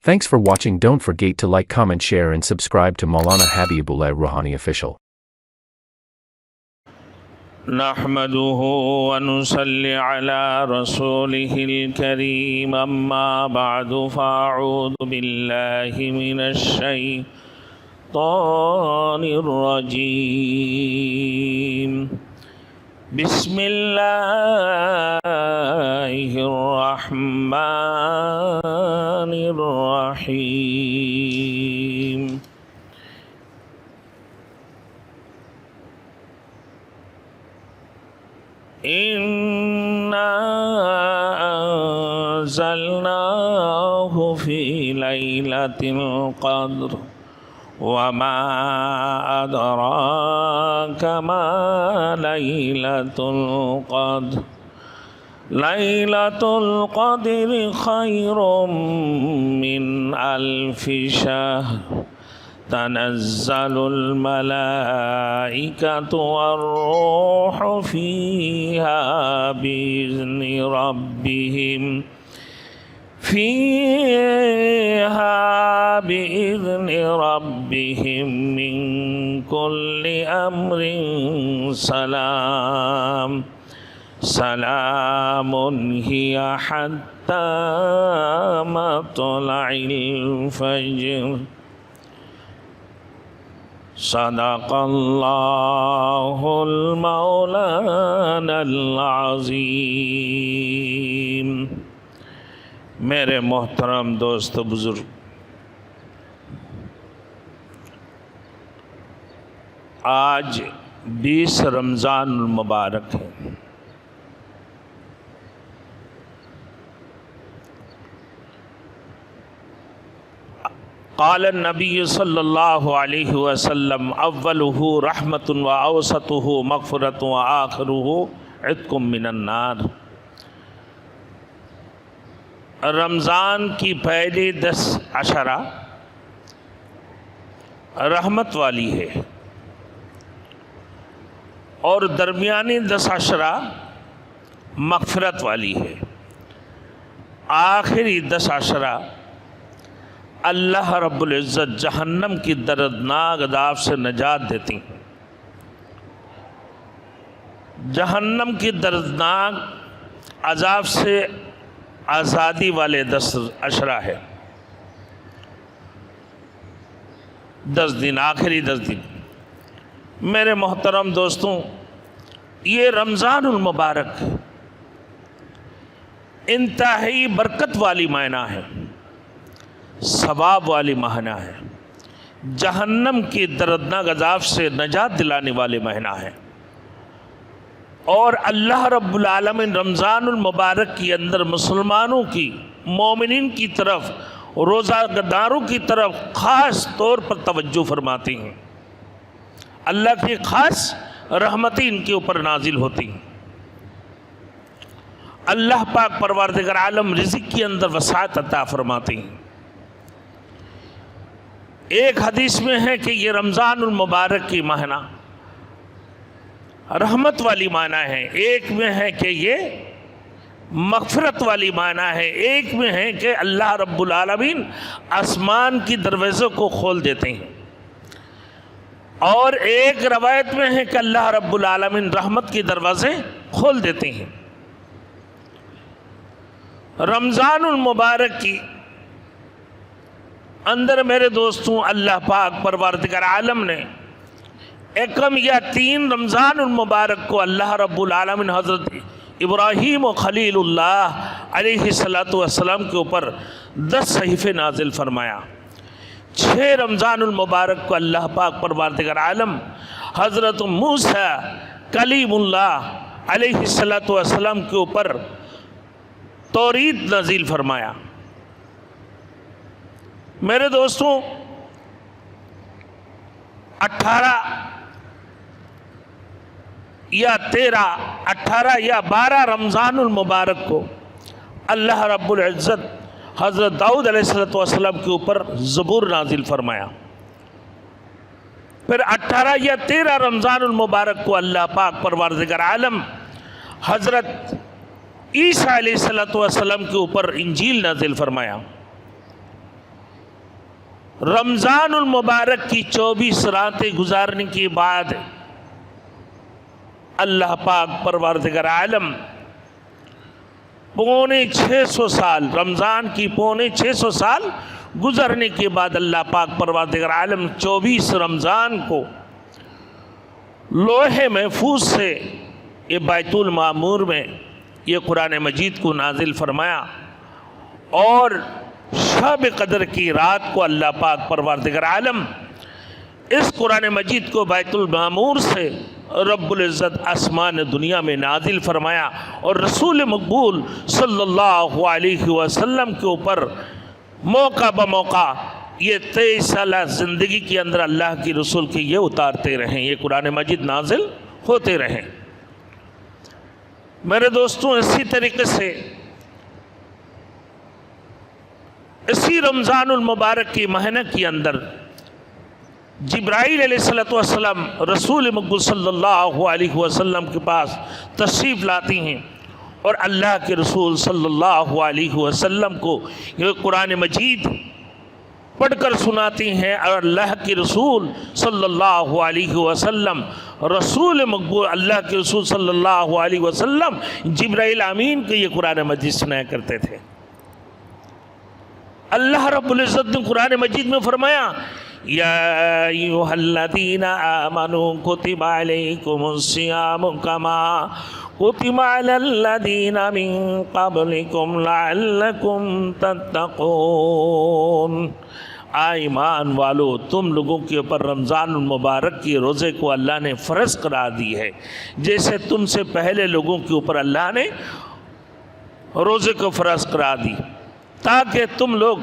Thanks for watching. Don't forget to like, comment, share and subscribe to Maulana Habibullah Ruhani Official. نحمده ونصلي على رسوله الكريم أما بعد فأعوذ بالله من الشيطان الرجيم بسم الله الرحمن الرحيم إنا أنزلناه في ليلة القدر وما أدراك ما ليلة القدر ليلة القدر خير من ألف شهر تنزل الملائكة والروح فيها بإذن ربهم من كل أمر سلام هي حتى مطلع الفجر صدق الله المولانا العظیم۔ میرے محترم دوست بزرگ، آج 20 رمضان المبارک ہے۔ قال النبی صلی اللہ علیہ وسلم اولہ رحمت و اوسطہ مغفرت و آخرہ عتق من النار۔ رمضان کی پہلی 10 عشرہ رحمت والی ہے اور درمیانی 10 عشرہ مغفرت والی ہے، آخری 10 عشرہ اللہ رب العزت جہنم کی دردناک عذاب سے نجات دیتی ہیں۔ جہنم کی دردناک عذاب سے آزادی والے 10 عشرہ ہے، 10 دن، آخری 10 دن۔ میرے محترم دوستوں، یہ رمضان المبارک انتہائی برکت والی مہینہ ہے، ثواب والی مہینہ ہے، جہنم کی دردناک عذاب سے نجات دلانے والے مہینہ ہے، اور اللہ رب العالمین رمضان المبارک کے اندر مسلمانوں کی، مومنین کی طرف، روزہ داروں کی طرف خاص طور پر توجہ فرماتے ہیں۔ اللہ کی خاص رحمتیں ان کے اوپر نازل ہوتی ہیں۔ اللہ پاک پروردگار عالم رزق کے اندر وسعت عطا فرماتے ہیں۔ ایک حدیث میں ہے کہ یہ رمضان المبارک کی مہینہ رحمت والی مہینہ ہے، ایک میں ہے کہ یہ مغفرت والی مہینہ ہے، ایک میں ہے کہ اللہ رب العالمین آسمان کی دروازوں کو کھول دیتے ہیں، اور ایک روایت میں ہے کہ اللہ رب العالمین رحمت کی دروازے کھول دیتے ہیں۔ رمضان المبارک کی اندر میرے دوستوں اللہ پاک پروردگار عالم نے ایکم یا 3 رمضان المبارک کو اللہ رب العالمین حضرت ابراہیم و خلیل اللہ علیہ السلام کے اوپر 10 صحیفے نازل فرمایا۔ 6 رمضان المبارک کو اللہ پاک پروردگار عالم حضرت موسیٰ کلیم اللہ علیہ السلام کے اوپر توریت نازل فرمایا۔ میرے دوستوں، 18 یا 12 رمضان المبارک کو اللہ رب العزت حضرت داؤد علیہ السلام کے اوپر زبور نازل فرمایا۔ پھر 18 یا 13 رمضان المبارک کو اللہ پاک پروردگار عالم حضرت عیسیٰ علیہ السلام کے اوپر انجیل نازل فرمایا۔ رمضان المبارک کی 24 راتیں گزارنے کے بعد اللہ پاک پروردگار عالم پونے 600 سال، رمضان کی پونے 600 سال گزرنے کے بعد اللہ پاک پروردگار عالم 24 رمضان کو لوح محفوظ سے یہ بیت المعمور میں یہ قرآن مجید کو نازل فرمایا، اور شب قدر کی رات کو اللہ پاک پروردگار عالم اس قرآن مجید کو بیت المعمور سے رب العزت آسمان دنیا میں نازل فرمایا، اور رسول مقبول صلی اللہ علیہ وسلم کے اوپر موقع بموقع یہ 23 سالہ زندگی کے اندر اللہ کی رسول کے یہ اتارتے رہیں، یہ قرآن مجید نازل ہوتے رہیں۔ میرے دوستوں، اسی طریقے سے اسی رمضان المبارک کی مہینہ کے اندر جبرائیل علیہ السلام رسول مقبول صلی اللہ علیہ وسلم کے پاس تشریف لاتی ہیں، اور اللہ کے رسول صلی اللہ علیہ وسلم کو یہ قرآن مجید پڑھ کر سناتی ہیں، اور اللہ کے رسول صلی اللہ علیہ وسلم رسول مقبول اللہ کے رسول صلی اللہ علیہ وسلم جبرائیل امین کو یہ قرآن مجید سنایا کرتے تھے۔ اللہ رب العزت نے قرآن مجید میں فرمایا، یا ایھا الذین آمنوا کتب علیکم الصیام کما کتب علی الذین من قبلکم لعلکم تتقون۔ ایمان والو، تم لوگوں کے اوپر رمضان المبارک کی روزے کو اللہ نے فرض قرار دی ہے، جیسے تم سے پہلے لوگوں کے اوپر اللہ نے روزے کو فرض قرار دی، تاکہ تم لوگ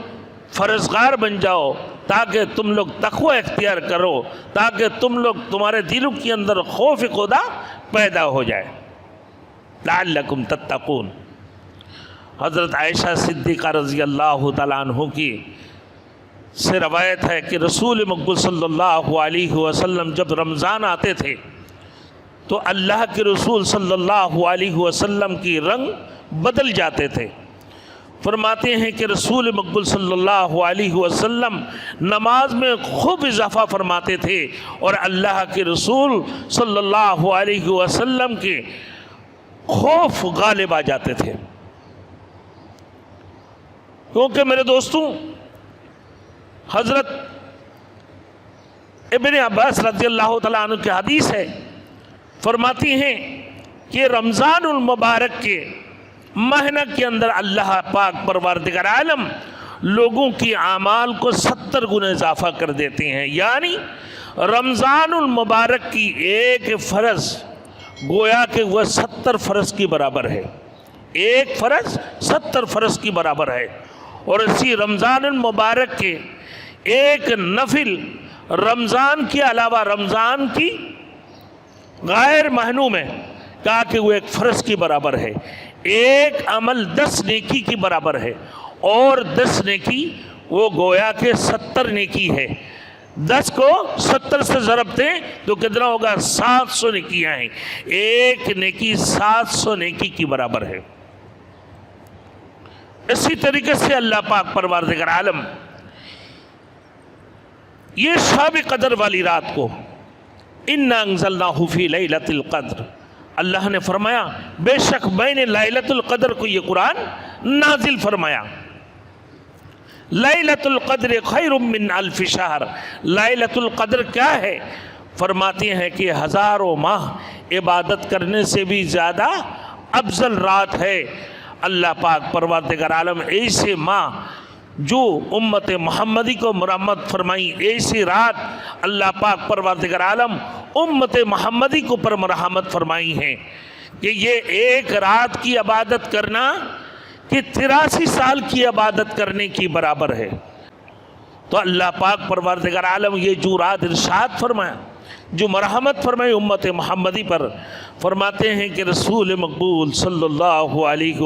فرزگار بن جاؤ، تاکہ تم لوگ تقوی اختیار کرو، تاکہ تم لوگ تمہارے دلوں کے اندر خوف خدا پیدا ہو جائے، لعلکم تتقون۔ حضرت عائشہ صدیقہ رضی اللہ تعالیٰ عنہ کی سے روایت ہے کہ رسول مقبول صلی اللہ علیہ وسلم جب رمضان آتے تھے تو اللہ کے رسول صلی اللہ علیہ وسلم کی رنگ بدل جاتے تھے۔ فرماتے ہیں کہ رسول مقبول صلی اللہ علیہ وسلم نماز میں خوب اضافہ فرماتے تھے، اور اللہ کے رسول صلی اللہ علیہ وسلم کے خوف غالب آ جاتے تھے۔ کیونکہ میرے دوستوں، حضرت ابن عباس رضی اللہ تعالیٰ عنہ کی حدیث ہے، فرماتی ہیں کہ رمضان المبارک کے مہینہ کے اندر اللہ پاک پروردگار عالم لوگوں کی اعمال کو 70 گنا اضافہ کر دیتے ہیں، یعنی رمضان المبارک کی ایک فرض گویا کہ وہ 70 فرض کی برابر ہے، ایک فرض 70 فرض کی برابر ہے۔ اور اسی رمضان المبارک کے ایک نفل رمضان کے علاوہ رمضان کی غیر مہینوں میں کہا کہ وہ ایک فرض کی برابر ہے، ایک عمل 10 نیکی کی برابر ہے، اور 10 نیکی وہ گویا کہ 70 نیکی ہے۔ 10 کو 70 سے ضرب دیں تو کتنا ہوگا؟ 700 نیکیاں ہیں، ایک نیکی 700 نیکی کی برابر ہے۔ اسی طریقے سے اللہ پاک پروردگار عالم یہ شب قدر والی رات کو اِنَّا أَنزَلْنَاهُ فِي لَيْلَةِ الْقَدْرِ، اللہ نے فرمایا بے شک میں نے لیلۃ القدر کو یہ قرآن نازل فرمایا۔ لیلۃ القدر خیر من الف شہر، لیلۃ القدر کیا ہے؟ فرماتے ہیں کہ ہزاروں ماہ عبادت کرنے سے بھی زیادہ افضل رات ہے۔ اللہ پاک پروردگار عالم ایسے ماہ جو امت محمدی کو مرحمت فرمائی، ایسی رات اللہ پاک پروردگار عالم امت محمدی کو پر مرحمت فرمائی ہیں کہ یہ ایک رات کی عبادت کرنا کہ 83 سال کی عبادت کرنے کی برابر ہے۔ تو اللہ پاک پروردگار عالم یہ جو رات ارشاد فرمایا، جو مرحمت فرمائی امت محمدی پر، فرماتے ہیں کہ رسول مقبول صلی اللہ علیہ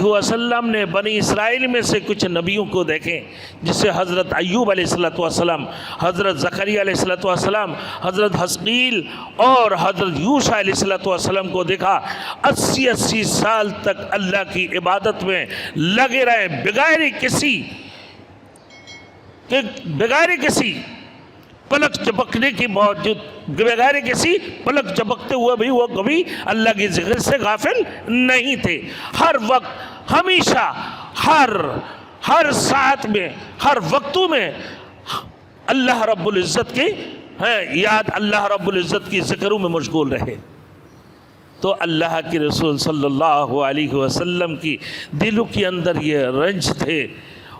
وسلم نے بنی اسرائیل میں سے کچھ نبیوں کو دیکھیں، جسے حضرت ایوب علیہ السلام، حضرت زکریا علیہ السلام، حضرت حزقیل اور حضرت یوشع علیہ السلام کو دیکھا، 80 سال تک اللہ کی عبادت میں لگے رہے بغیر کسی کہ بغیر کسی پلک جھپکنے کی باوجود، بغیر کسی پلک جھپکتے ہوئے بھی وہ کبھی اللہ کی ذکر سے غافل نہیں تھے. ہر وقت، ہمیشہ، ہر ساعت میں، ہر وقتوں میں اللہ رب العزت کی یاد، اللہ رب العزت کی ذکروں میں مشغول رہے. تو اللہ کے رسول صلی اللہ علیہ وسلم کی دلوں کے اندر یہ رنج تھے،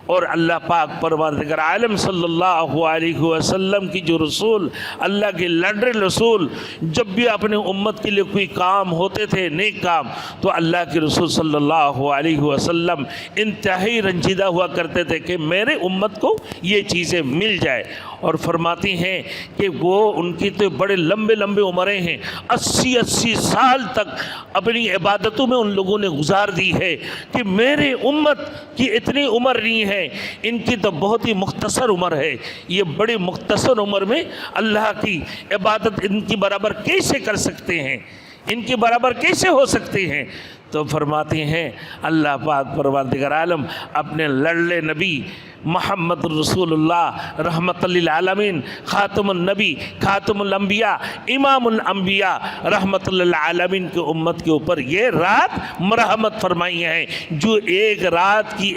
اور اللہ پاک پروردگار عالم صلی اللہ علیہ وسلم کی جو رسول، اللہ کے لنڈر رسول، جب بھی اپنے امت کے لیے کوئی کام ہوتے تھے، نیک کام، تو اللہ کے رسول صلی اللہ علیہ وسلم انتہائی رنجیدہ ہوا کرتے تھے کہ میرے امت کو یہ چیزیں مل جائے. اور فرماتی ہیں کہ وہ ان کی تو بڑے لمبے عمریں ہیں، 80 سال تک اپنی عبادتوں میں ان لوگوں نے گزار دی ہے کہ میرے امت کی اتنی عمر نہیں ہے، ان کی تو بہت ہی مختصر عمر ہے. یہ بڑی مختصر عمر میں اللہ کی عبادت ان کی برابر کیسے کر سکتے ہیں، ان کی برابر کیسے ہو سکتے ہیں؟ تو فرماتے ہیں اللہ پاک پروردگار عالم اپنے لڑلے نبی محمد رسول اللہ رحمت للعالمین، خاتم النبی، خاتم الانبیاء، امام الانبیاء رحمت للعالمین کی امت کے اوپر یہ رات مرحمت فرمائی ہے. جو ایک رات کی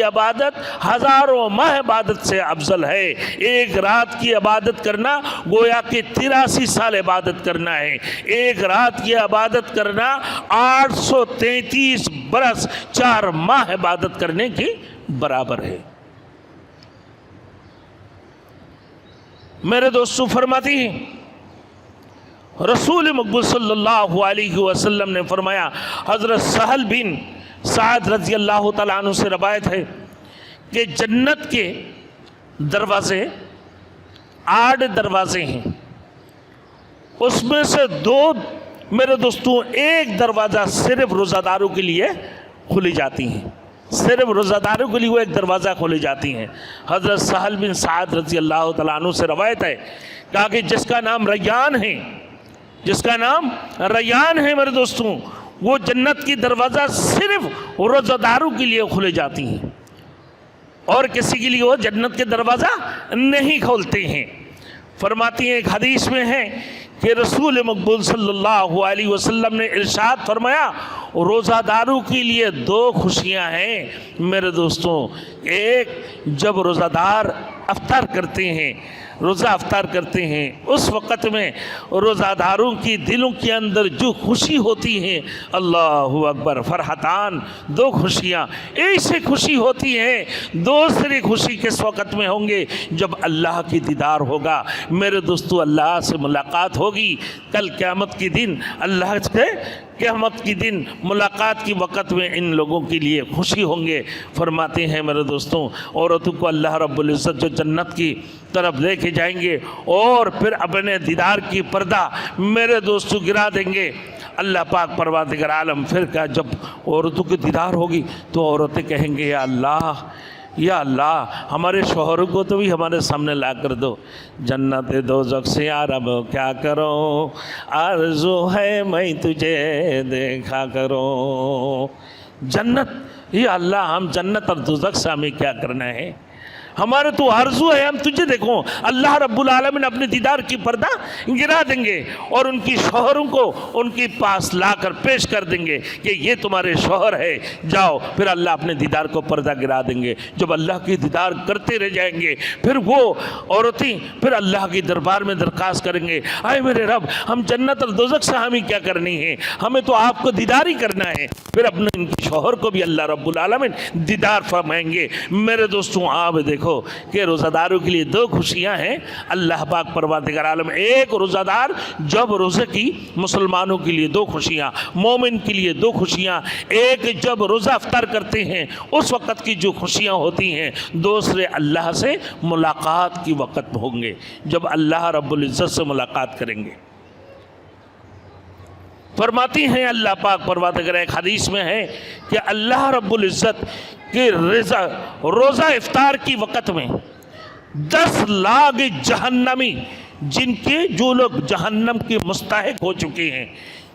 عبادت ہزاروں ماہ عبادت سے افضل ہے. ایک رات کی عبادت کرنا گویا کہ 83 سال عبادت کرنا ہے. ایک رات کی عبادت کرنا 833 برس 4 ماہ عبادت کرنے کے برابر ہے. میرے دوستو فرماتی ہیں رسول مقبول صلی اللہ علیہ وسلم نے فرمایا، حضرت سہل بن سعد رضی اللہ تعالیٰ عنہ سے روایت ہے کہ جنت کے دروازے 8 دروازے ہیں، اس میں سے 2 میرے دوستوں، ایک دروازہ صرف روزہ داروں کے لیے کھلی جاتی ہیں، صرف روزہ داروں کے لیے وہ ایک دروازہ کھولی جاتی ہیں. حضرت سہل بن سعد رضی اللہ تعالیٰ عنہ سے روایت ہے، کہا کہ جس کا نام ریان ہے، جس کا نام ریان ہے میرے دوستوں، وہ جنت کی دروازہ صرف روزہ داروں کے لیے کھلے جاتی ہیں، اور کسی کے لیے وہ جنت کے دروازہ نہیں کھولتے ہیں. فرماتی ہیں ایک حدیث میں ہے کہ رسول مقبول صلی اللہ علیہ وسلم نے ارشاد فرمایا، روزہ داروں کے لیے 2 خوشیاں ہیں میرے دوستوں. ایک، جب روزہ دار افطار کرتے ہیں، روزہ افطار کرتے ہیں، اس وقت میں روزہ داروں کی دلوں کے اندر جو خوشی ہوتی ہے، اللہ اکبر، فرحتان، 2 خوشیاں ایسی خوشی ہوتی ہیں. دوسری خوشی کس وقت میں ہوں گے؟ جب اللہ کی دیدار ہوگا میرے دوستو، اللہ سے ملاقات ہوگی. کل قیامت کے دن اللہ سے قیامت کی دن ملاقات کی وقت میں ان لوگوں کے لیے خوشی ہوں گے. فرماتے ہیں میرے دوستوں، عورتوں کو اللہ رب العزت جو جنت کی طرف لے کے جائیں گے اور پھر اپنے دیدار کی پردہ میرے دوستوں گرا دیں گے. اللہ پاک پروردگار عالم پھر کہا جب عورتوں کی دیدار ہوگی تو عورتیں کہیں گے یا اللہ ہمارے شوہروں کو تو بھی ہمارے سامنے لا کر دو. جنت دوزخ سے یا رب کیا کروں، آرزو ہے میں تجھے دیکھا کروں. جنت، یا اللہ ہم جنت اور دوزخ سے ہمیں کیا کرنا ہے، ہمارے تو آرزو ہے ہم تجھے دیکھوں. اللہ رب العالمین اپنے دیدار کی پردہ گرا دیں گے اور ان کی شوہروں کو ان کے پاس لا کر پیش کر دیں گے کہ یہ تمہارے شوہر ہے، جاؤ. پھر اللہ اپنے دیدار کو پردہ گرا دیں گے. جب اللہ کی دیدار کرتے رہ جائیں گے پھر وہ عورتیں پھر اللہ کی دربار میں درخواست کریں گے، آئے میرے رب، ہم جنت اور دوزخ سے ہمیں کیا کرنی ہے، ہمیں تو آپ کو دیدار ہی کرنا ہے. پھر اپنے ان کی شوہر کو بھی اللہ رب العالمین دیدار فرمائیں گے. میرے دوستوں آپ دیکھو کہ روزہ داروں کے لیے 2 خوشیاں ہیں. اللہ پاک پروردگار عالم، ایک روزہ دار جب روزے کی، مسلمانوں کے لیے 2 خوشیاں، مومن کے لیے 2 خوشیاں. ایک جب روزہ افطار کرتے ہیں اس وقت کی جو خوشیاں ہوتی ہیں. دوسرے اللہ سے ملاقات کی وقت ہوں گے جب اللہ رب العزت سے ملاقات کریں گے. فرماتی ہیں اللہ پاک پروردگار، ایک حدیث میں ہے کہ اللہ رب العزت کہ روزہ افطار کی وقت میں 10 لاکھ جہنمی، جو لوگ جہنم کے مستحق ہو چکے ہیں،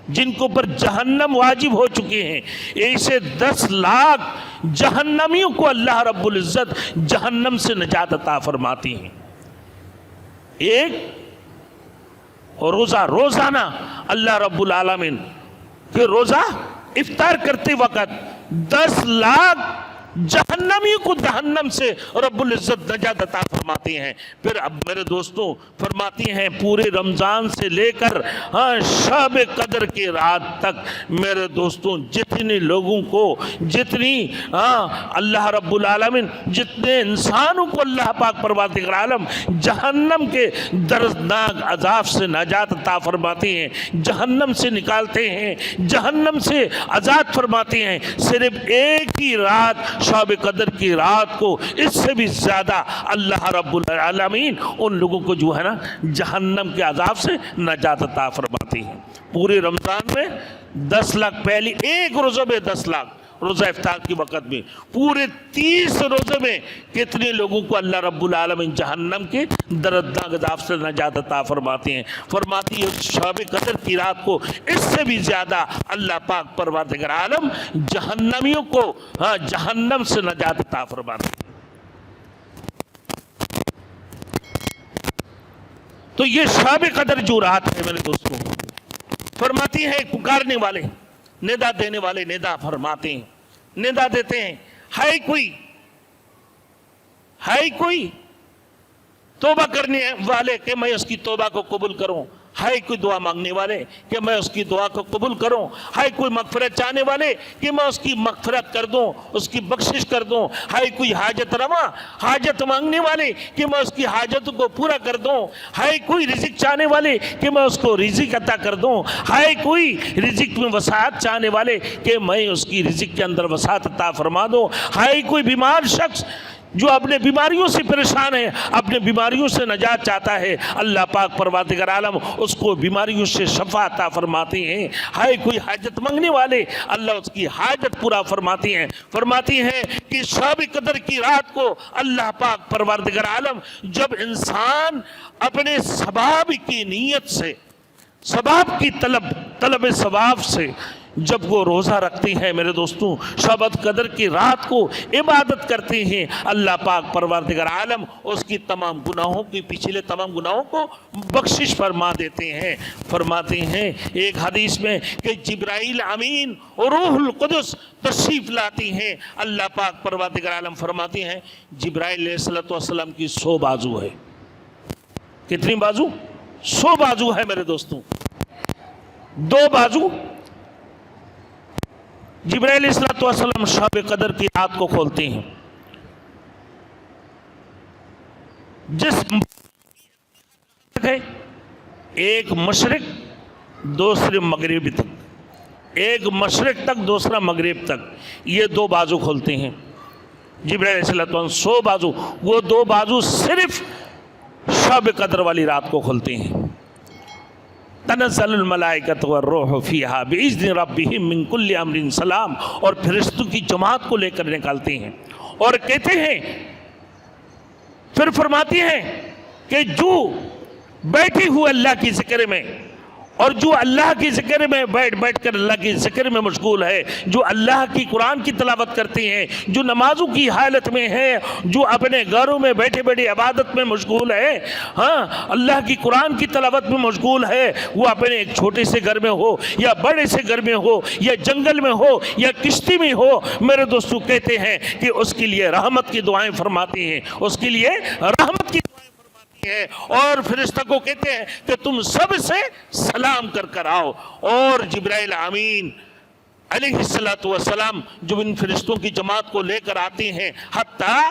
جن کے اوپر جہنم واجب ہو چکے ہیں، ایسے 10 لاکھ جہنمیوں کو اللہ رب العزت جہنم سے نجات عطا فرماتی ہیں۔ ایک روزانہ اللہ رب العالمین کہ روزہ افطار کرتے وقت 10 لاکھ جہنمی کو جہنم سے رب العزت نجات عطا فرماتے ہیں۔ پھر اب میرے دوستوں فرماتی ہیں پورے رمضان سے لے کر شب قدر کی رات تک میرے دوستوں جتنے لوگوں کو اللہ رب العالمین جتنے انسانوں کو اللہ پاک پروردگار عالم جہنم کے دردناک عذاب سے نجات عطا فرماتے ہیں، جہنم سے نکالتے ہیں، جہنم سے آزاد فرماتے ہیں، صرف ایک ہی رات شب قدر کی رات کو اس سے بھی زیادہ اللہ رب العالمین ان لوگوں کو جو ہے نا جہنم کے عذاب سے نجات عطا فرماتی ہیں۔ پورے رمضان میں 10 لاکھ پہلی ایک روزے میں 10 لاکھ روزہ افطار کے وقت میں، پورے 30 روزے میں کتنے لوگوں کو اللہ رب العالمین جہنم کے دردناک عذاب سے نجات عطا فرماتے ہیں۔ فرماتی ہے شب قدر کی رات کو اس سے بھی زیادہ اللہ پاک پروردگار عالم جہنمیوں کو جہنم سے نجات عطا فرماتے ہیں۔ تو یہ شب قدر جو رات ہے میرے دوستوں، فرماتی ہے پکارنے والے ندا دینے والے ندا فرماتے ہیں، ندا دیتے ہیں، ہے کوئی توبہ کرنے والے کہ میں اس کی توبہ کو قبول کروں، ہے کوئی دعا مانگنے والے کہ میں اس کی دعا کو قبول کروں، ہے کوئی مغفرت چاہنے والے کہ میں اس کی مغفرت کر دوں، اس کی بخشش کر دوں، ہے کوئی حاجت روا حاجت مانگنے والے کہ میں اس کی حاجت کو پورا کر دوں، ہے کوئی رزق چاہنے والے کہ میں اس کو رزق عطا کر دوں، ہے کوئی رزق میں وسعت چاہنے والے کہ میں اس کی رزق کے اندر وسعت عطا فرما دوں، ہے کوئی بیمار شخص جو اپنے بیماریوں سے پریشان ہے، اپنے بیماریوں سے نجات چاہتا ہے، اللہ پاک پروردگار عالم اس کو بیماریوں سے شفا عطا فرماتے ہیں، ہے کوئی حاجت مانگنے والے اللہ اس کی حاجت پورا فرماتے ہیں۔ فرماتی ہیں کہ شب قدر کی رات کو اللہ پاک پروردگار عالم جب انسان اپنے ثواب کی نیت سے، ثواب کی طلب ثواب سے جب وہ روزہ رکھتے ہیں میرے دوستوں، شب قدر کی رات کو عبادت کرتے ہیں، اللہ پاک پروردگار عالم اس کی تمام گناہوں کی پچھلے تمام گناہوں کو بخشش فرما دیتے ہیں۔ فرماتے ہیں ایک حدیث میں کہ جبرائیل امین اور روح القدس تشریف لاتی ہیں، اللہ پاک پروردگار عالم فرماتے ہیں جبرائیل علیہ السلام کی 100 بازو ہے۔ کتنی بازو؟ 100 بازو ہے میرے دوستوں۔ 2 بازو جبرائیل علیہ السلام شب قدر کی رات کو کھولتے ہیں، جس ہے ایک مشرق دوسرے مغرب تک، ایک مشرق تک دوسرا مغرب تک، یہ 2 بازو کھولتے ہیں جبرائیل علیہ السلام 100 بازو، وہ 2 بازو صرف شب قدر والی رات کو کھولتے ہیں۔ تنزل الملائکۃ والروح فیہا باذن ربہم من کل امر سلام، اور فرشتوں کی جماعت کو لے کر نکالتے ہیں اور کہتے ہیں، پھر فرماتی ہیں کہ جو بیٹھے ہوئے اللہ کی ذکر میں اور جو اللہ کی ذکر میں بیٹھ کر اللہ کی ذکر میں مشغول ہے، جو اللہ کی قرآن کی تلاوت کرتے ہیں، جو نمازوں کی حالت میں ہے، جو اپنے گھروں میں بیٹھے بیٹھے عبادت میں مشغول ہے، اللہ کی قرآن کی تلاوت میں مشغول ہے، وہ اپنے ایک چھوٹے سے گھر میں ہو یا بڑے سے گھر میں ہو یا جنگل میں ہو یا کشتی میں ہو، میرے دوستو کہتے ہیں کہ اس کے لیے رحمت کی دعائیں فرماتے ہیں، اس کے لیے رحمت کی ہے، اور فرشتہ کو کہتے ہیں کہ تم سب سے سلام کر آؤ، اور جبرائیل امین علیہ السلام جو ان فرشتوں کی جماعت کو لے کر آتے ہیں، حتی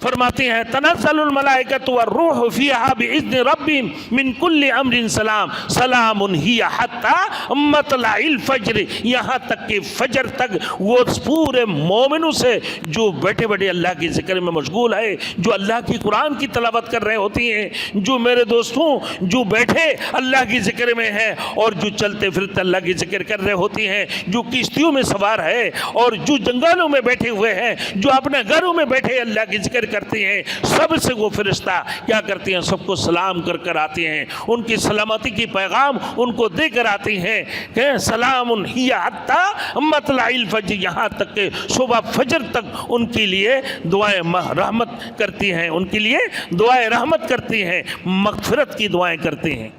فرماتے ہیں تنزل الملائکۃ والروح فیہا باذن ربہم من کل امر سلام سلام ہی حتی مطلع الفجر، یہاں تک کہ فجر تک وہ پورے مومنوں سے جو بیٹھے بیٹھے اللہ کی ذکر میں مشغول ہے، جو اللہ کی قرآن کی تلاوت کر رہے ہوتی ہیں، جو میرے دوستوں جو بیٹھے اللہ کی ذکر میں ہیں اور جو چلتے پھرتے اللہ کی ذکر کر رہے ہوتی ہیں، جو کشتیوں میں سوار ہے اور جو جنگلوں میں بیٹھے ہوئے ہیں، جو اپنے گھروں میں بیٹھے اللہ کی ذکر کرتے ہیں, سب سے وہ فرشتہ کیا کرتے ہیں, سب کو سلام کر کر آتے ہیں, ان کی سلامتی کی پیغام ان کو دے کر آتے ہیں کہ سلام ہی حتی مطلع الفجر, یہاں تک کہ صبح فجر تک ان کے لیے دعائیں رحمت کرتی ہیں, ان کے لیے دعائیں رحمت کرتی ہیں, مغفرت کی دعائیں کرتے ہیں.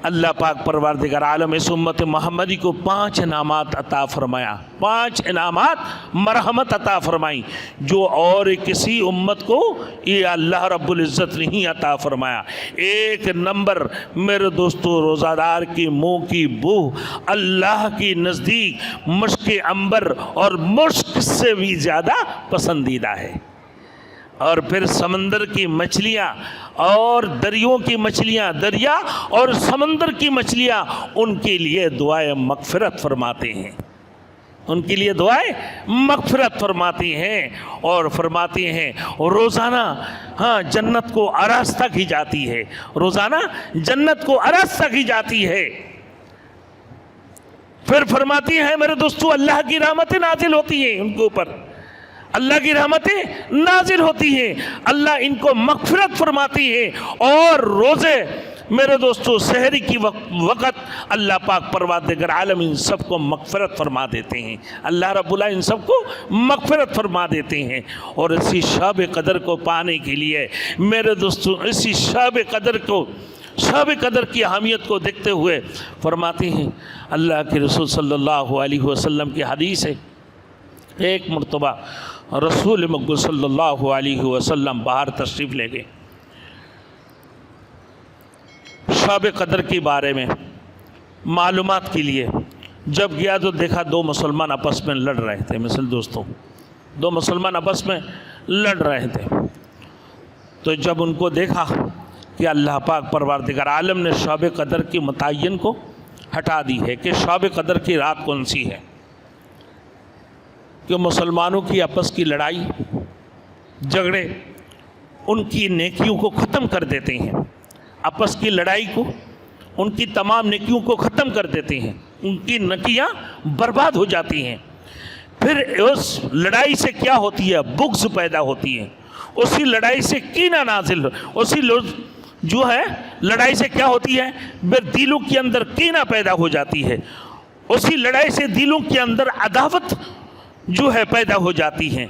اللہ پاک پروردگار عالم اس امت محمدی کو 5 انعامات عطا فرمایا, 5 انعامات مرحمت عطا فرمائی جو اور کسی امت کو یہ اللہ رب العزت نہیں عطا فرمایا. 1 نمبر میرے دوستو, روزہ دار کی منہ کی بو اللہ کی نزدیک مشک عنبر اور مشک سے بھی زیادہ پسندیدہ ہے. اور پھر سمندر کی مچھلیاں اور دریوں کی مچھلیاں, دریا اور سمندر کی مچھلیاں ان کے لیے دعائیں مغفرت فرماتے ہیں, ان کے لیے دعائیں مغفرت فرماتی ہیں. اور فرماتے ہیں روزانہ جنت کو آراستہ کی جاتی ہے, روزانہ جنت کو آراستہ کی جاتی ہے. پھر فرماتی ہیں میرے دوستو اللہ کی رحمتیں نازل ہوتی ہیں ان کے اوپر, اللہ کی رحمتیں نازل ہوتی ہیں, اللہ ان کو مغفرت فرماتی ہے. اور روزے میرے دوستو سحری کی وقت اللہ پاک پروردگار عالم ان سب کو مغفرت فرما دیتے ہیں, اللہ رب العالمین ان سب کو مغفرت فرما دیتے ہیں. اور اسی شب قدر کو پانے کے لیے میرے دوستو, اسی شب قدر کو, شب قدر کی اہمیت کو دیکھتے ہوئے فرماتے ہیں اللہ کے رسول صلی اللہ علیہ وسلم کی حدیث ہے, ایک مرتبہ رسول مقبول صلی اللہ علیہ وسلم باہر تشریف لے گئے, شب قدر کے بارے میں معلومات کے لیے. جب گیا تو دیکھا 2 مسلمان آپس میں لڑ رہے تھے. مثل دوستوں 2 مسلمان آپس میں لڑ رہے تھے, تو جب ان کو دیکھا کہ اللہ پاک پروردگار عالم نے شب قدر کی متعین کو ہٹا دی ہے کہ شب قدر کی رات کون سی ہے, کہ مسلمانوں کی آپس کی لڑائی جھگڑے ان کی نیکیوں کو ختم کر دیتے ہیں, آپس کی لڑائی کو, ان کی تمام نیکیوں کو ختم کر دیتے ہیں, ان کی نیکیاں برباد ہو جاتی ہیں. پھر اس لڑائی سے کیا ہوتی ہے, بغض پیدا ہوتی ہے, اسی لڑائی سے کینہ نازل, اسی جو ہے لڑائی سے کیا ہوتی ہے, دلوں کے اندر کینہ پیدا ہو جاتی ہے, اسی لڑائی سے دلوں کے اندر عداوت جو ہے پیدا ہو جاتی ہیں.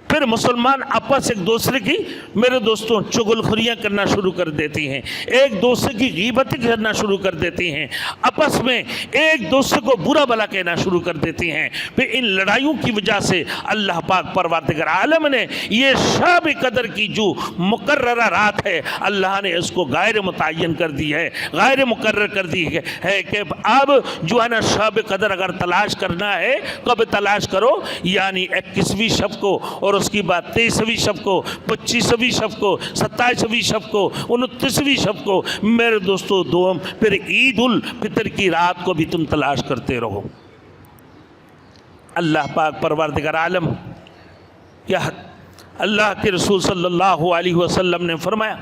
پھر مسلمان آپس ایک دوسرے کی میرے دوستوں چغل خوریاں کرنا شروع کر دیتی ہیں, ایک دوسرے کی غیبتیں کرنا شروع کر دیتی ہیں, آپس میں ایک دوسرے کو برا بھلا کہنا شروع کر دیتی ہیں. پھر ان لڑائیوں کی وجہ سے اللہ پاک پروردگار عالم نے یہ شب قدر کی جو مقررہ رات ہے اللہ نے اس کو غیر متعین کر دی ہے, غیر مقرر کر دی ہے کہ اب جو ہے نا شب قدر اگر تلاش کرنا ہے کب تلاش کرو, یعنی 21ویں شب کو, اور اس کی بعد 23ویں شب کو, 25ویں شب کو, 27ویں شب کو, 29ویں شب کو. میرے دوستو دوم پھر عید الفطر کی رات کو بھی تم تلاش کرتے رہو. اللہ پاک پروردگار عالم کیا اللہ کے رسول صلی اللہ علیہ وسلم نے فرمایا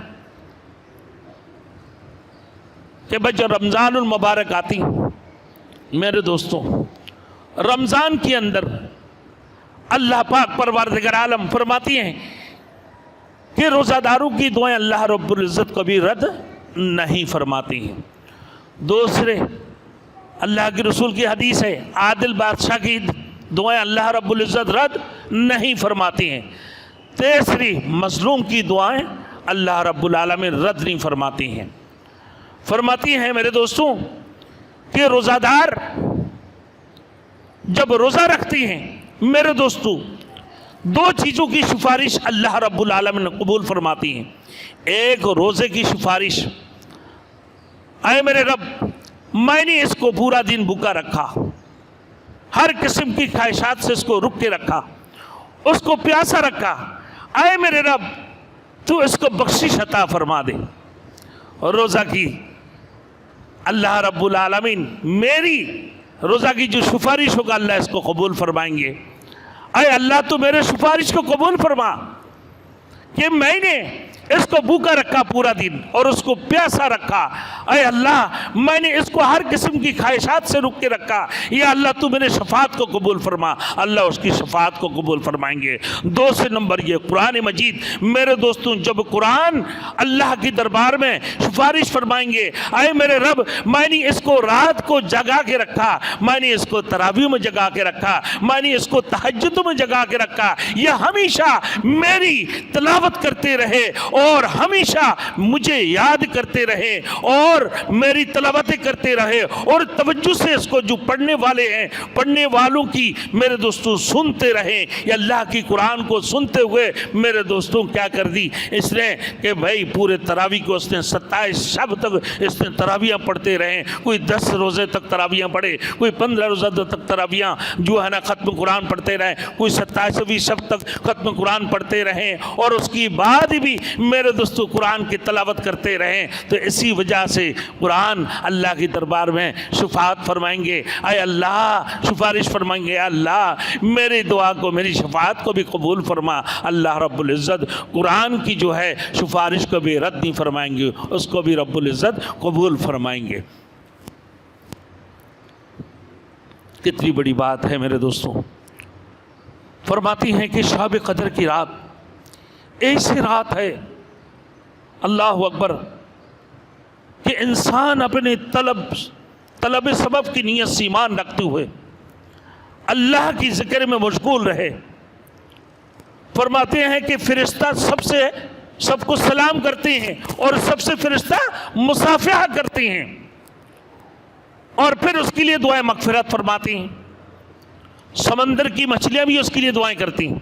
کہ بھائی جب رمضان المبارک آتی, میرے دوستوں رمضان کے اندر اللہ پاک پروردگار عالم فرماتی ہیں کہ روزہ داروں کی دعائیں اللہ رب العزت کبھی رد نہیں فرماتی ہیں. دوسرے اللہ کے رسول کی حدیث ہے عادل بادشاہ کی دعائیں اللہ رب العزت رد نہیں فرماتی ہیں. تیسری مظلوم کی دعائیں اللہ رب العالمین رد نہیں فرماتی ہیں. فرماتی ہیں میرے دوستوں کہ روزہ دار جب روزہ رکھتی ہیں میرے دوستو 2 چیزوں کی سفارش اللہ رب العالمین قبول فرماتی ہیں. ایک روزے کی سفارش, اے میرے رب میں نے اس کو پورا دن بھوکا رکھا, ہر قسم کی خواہشات سے اس کو رک کے رکھا, اس کو پیاسا رکھا, اے میرے رب تو اس کو بخشش عطا فرما دے. روزہ کی اللہ رب العالمین میری روزہ کی جو سفارش ہوگا اللہ اس کو قبول فرمائیں گے. اے اللہ تو میرے سفارش کو قبول فرما کہ میں نے اس کو بھوکا رکھا پورا دن اور اس کو پیاسا رکھا, اے اللہ میں نے اس کو ہر قسم کی خواہشات سے روک کے رکھا، یا اللہ تو میرے شفاعت کو قبول فرما، اللہ اس کی شفاعت کو قبول فرمائیں گے۔ دوسرے نمبر یہ قرآن مجید، میرے دوستوں جب قرآن اللہ کی دربار میں سفارش فرمائیں گے، اے میرے رب میں نے اس کو رات کو جگا کے رکھا، میں نے اس کو تراویح میں جگا کے رکھا، میں نے اس کو تہجد میں جگا کے رکھا، یہ ہمیشہ میری تلاوت کرتے رہے اور ہمیشہ مجھے یاد کرتے رہے اور میری تلاوتیں کرتے رہے، اور توجہ سے اس کو جو پڑھنے والے ہیں پڑھنے والوں کی میرے دوستوں سنتے رہے۔ یا اللہ کی قرآن کو سنتے ہوئے میرے دوستوں کیا کر دی اس نے کہ بھائی پورے تراویح کو اس نے 27 شب تک اس نے تراویح پڑھتے رہے، کوئی 10 روزے تک تراویح پڑھے، کوئی 15 روزہ تک تراویح جو ہے نا ختم قرآن پڑھتے رہے، کوئی 27ویں شب تک ختم قرآن پڑھتے رہے، اور اس کی بعد بھی میرے دوستوں قرآن کی تلاوت کرتے رہیں۔ تو اسی وجہ سے قرآن اللہ کی دربار میں شفاعت فرمائیں گے، اے اللہ سفارش فرمائیں گے، اللہ میری دعا کو میری شفاعت کو بھی قبول فرما۔ اللہ رب العزت قرآن کی جو ہے سفارش کو بھی رد نہیں فرمائیں گے، اس کو بھی رب العزت قبول فرمائیں گے۔ کتنی بڑی بات ہے میرے دوستوں۔ فرماتی ہیں کہ شب قدر کی رات ایسی رات ہے، اللہ اکبر، کہ انسان اپنے طلب سبب کی نیت سے ایمان رکھتے ہوئے اللہ کی ذکر میں مشغول رہے۔ فرماتے ہیں کہ فرشتہ سب کو سلام کرتے ہیں اور سب سے فرشتہ مصافحہ کرتے ہیں، اور پھر اس کے لیے دعائیں مغفرت فرماتے ہیں۔ سمندر کی مچھلیاں بھی اس کے لیے دعائیں کرتی ہیں،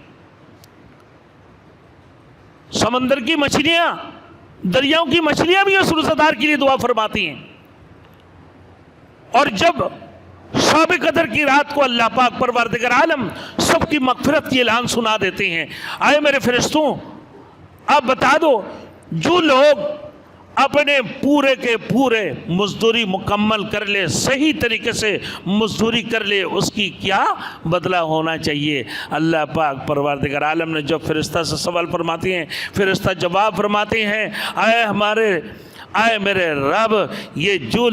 سمندر کی مچھلیاں، دریاؤں کی مچھلیاں بھی اس روزہ دار کے لیے دعا فرماتی ہیں۔ اور جب شب قدر کی رات کو اللہ پاک پروردگار عالم سب کی مغفرت کی اعلان سنا دیتے ہیں، آئے میرے فرشتوں آپ بتا دو جو لوگ اپنے پورے کے پورے مزدوری مکمل کر لے، صحیح طریقے سے مزدوری کر لے، اس کی کیا بدلہ ہونا چاہیے؟ اللہ پاک پروردگار عالم نے جب فرشتہ سے سوال فرماتے ہیں، فرشتہ جواب فرماتے ہیں، اے میرے رب یہ جو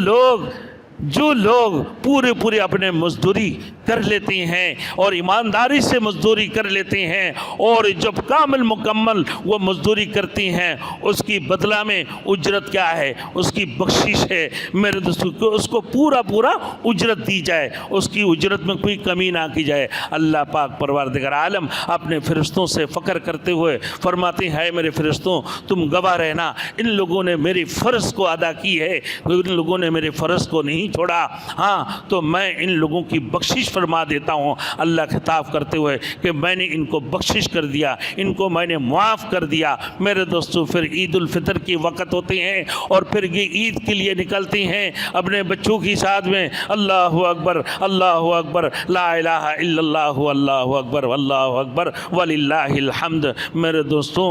لوگ پورے اپنے مزدوری کر لیتے ہیں اور ایمانداری سے مزدوری کر لیتے ہیں، اور جب کامل مکمل وہ مزدوری کرتی ہیں، اس کی بدلہ میں اجرت کیا ہے؟ اس کی بخشش ہے میرے دوستوں، کو اس کو پورا اجرت دی جائے، اس کی اجرت میں کوئی کمی نہ کی جائے۔ اللہ پاک پروردگار عالم اپنے فرشتوں سے فخر کرتے ہوئے فرماتے ہیں، میرے فرشتوں تم گواہ رہنا، ان لوگوں نے میری فرض کو ادا کی ہے، ان لوگوں نے میرے فرض کو نہیں چھوڑا، ہاں تو میں ان لوگوں کی بخشش فرما دیتا ہوں۔ اللہ خطاب کرتے ہوئے کہ میں نے ان کو بخشش کر دیا، ان کو میں نے معاف کر دیا۔ میرے دوستوں پھر عید الفطر کی وقت ہوتے ہیں اور پھر یہ عید کے لیے نکلتے ہیں اپنے بچوں کی ساتھ میں، اللہ اکبر اللہ اکبر لا الہ الا اللہ اللہ اکبر واللہ اکبر وللہ الحمد۔ میرے دوستوں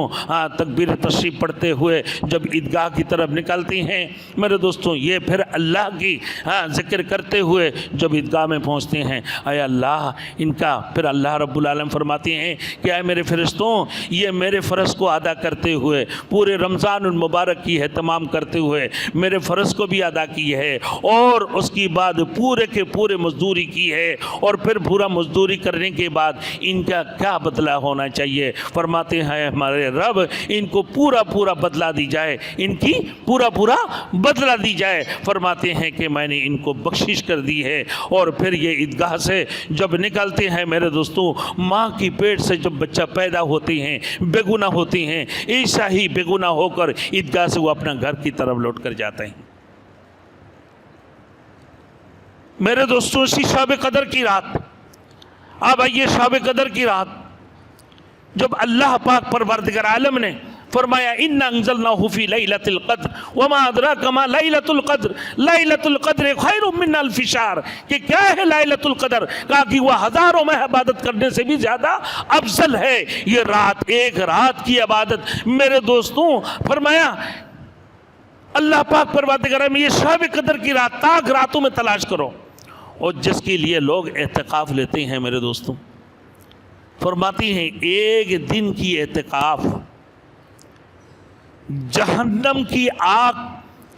تکبیر تشریف پڑھتے ہوئے جب عیدگاہ کی طرف نکلتے ہیں میرے دوستوں، یہ پھر اللہ کی ذکر کرتے ہوئے جب عیدگاہ میں پہنچتے ہیں، اے اللہ ان کا پھر اللہ رب العالمین فرماتے ہیں کہ اے میرے فرشتوں یہ میرے فرض کو ادا کرتے ہوئے پورے رمضان المبارک کی اہتمام کرتے ہوئے میرے فرض کو بھی ادا کی ہے، اور اس کی بعد پورے کے پورے مزدوری کی ہے، اور پھر پورا مزدوری کرنے کے بعد ان کا کیا بدلہ ہونا چاہیے؟ فرماتے ہیں ہمارے رب ان کو پورا بدلہ دی جائے، ان کی پورا بدلہ دی جائے۔ فرماتے ہیں کہ میں نے ان کو بخشش کر دی ہے۔ اور پھر یہ عیدگاہ سے جب نکلتے ہیں میرے دوستوں، ماں کی پیٹ سے جب بچہ پیدا ہوتے ہیں بے گناہ ہوتے ہیں، ایسا ہی بے گناہ ہو کر عیدگاہ سے وہ اپنا گھر کی طرف لوٹ کر جاتے ہیں۔ میرے دوستوں اسی شب قدر کی رات، اب آئیے شب قدر کی رات جب اللہ پاک پروردگار عالم نے فرمایا اِنَّا أَنزَلْنَاهُ فِي لَيْلَةِ الْقَدْرِ وَمَا أَدْرَاكَ مَا لَيْلَةُ الْقَدْرِ لَيْلَةُ الْقَدْرِ خَيْرٌ مِّنْ أَلْفِ شَهْرٍ، کہ کیا ہے لَيْلَةُ الْقَدْر؟ کہا کہ وہ ہزاروں میں عبادت کرنے سے بھی زیادہ افضل ہے یہ رات، ایک رات کی عبادت۔ میرے دوستوں فرمایا اللہ پاک پروردگار میں یہ شب قدر کی رات تاک راتوں میں تلاش کرو، اور جس کے لیے لوگ اعتکاف لیتے ہیں میرے دوستوں، فرماتی ہیں ایک دن کی اعتکاف جہنم کی آگ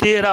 13